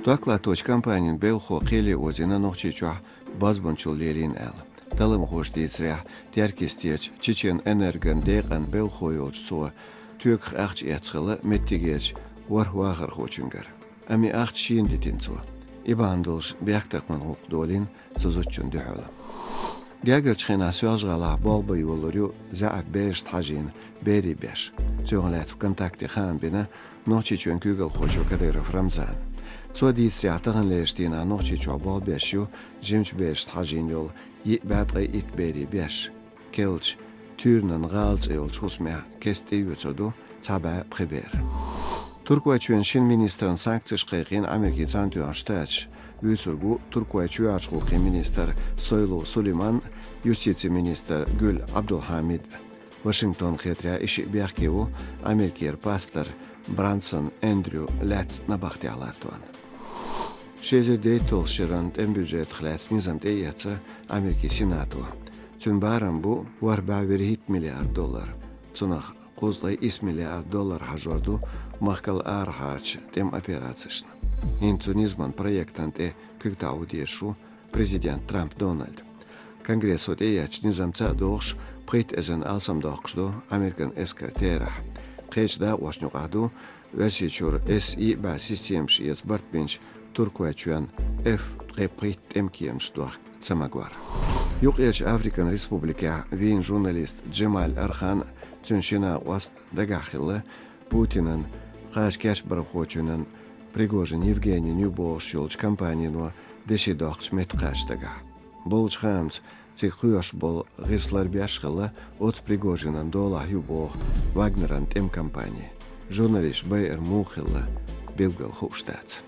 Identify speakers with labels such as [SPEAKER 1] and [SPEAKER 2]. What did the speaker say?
[SPEAKER 1] Tuaklatoch kampanyin belxo qeli ozina noqchichwa bazbunchul lelin el. Dalım hoşdiyetsreh terkistiyech Çiçen energen deqan belxo yolçsuğa tük ağç etxılı mettigeç var vağır xoçungar. Ami ağç şiin ditinsuğa. İbandılş beqtaqman huqdolin sözüçün dühülı. Gagır çıxına sözğala balba yolları zaaq beş tajin beri beş. Söğünlətsib kontakti xan bina noqchichön kügül xoçu kadirov Ramzan. Tsodi sriatağın leştina noqchichwa bal beşyu jimç beş tajin yol badqay it beri beş. Kelç türnün qalç yol çusmaya kesti yutudu taba priber. Turkiya'nın Şin ministrın sanksiya qeyqin Amerikan tüyanştaç. Üsurgu Turkiya açquqi minister Soylu Suliman, Justitsiya minister Gül Abdulhamid, Washington xetra işi beqkevu Ameriker pastor Branson Andrew Latz nabaxtiyalarton. Şezirde tolşiran en büdjet xlas nizamda yatsa Amerika Senatu. Tünbaran bu var $1 milyar. Tsunaq qozlay $1 milyar hajordu mahkal arhaç tem operatsiyasna. Инцунизман проектанте когда удешу президент Трамп Дональд. Конгресс отеяч низамца доғш прит эзен алсам доғшду Американ эскартера. Қечда уашнуғаду өсечур SI ба системш ес бартбенч Туркуачуан F прит эмкиемш дуақ цамагвар. Юқ эч Африкан Республика вин журналист Джемаль Архан цуншина уаст дагахилы Путинан қашкаш барахочунан Пригожин Евгений Нюбош yolç kampaniynu deşi doqç metqaştaga. Bolç xamç цихуяш бол гырслар бяшхала от Пригожинан дола юбо Вагнеран тем компании. Журналист Б.Р. Мухилла Белгал Хуштац.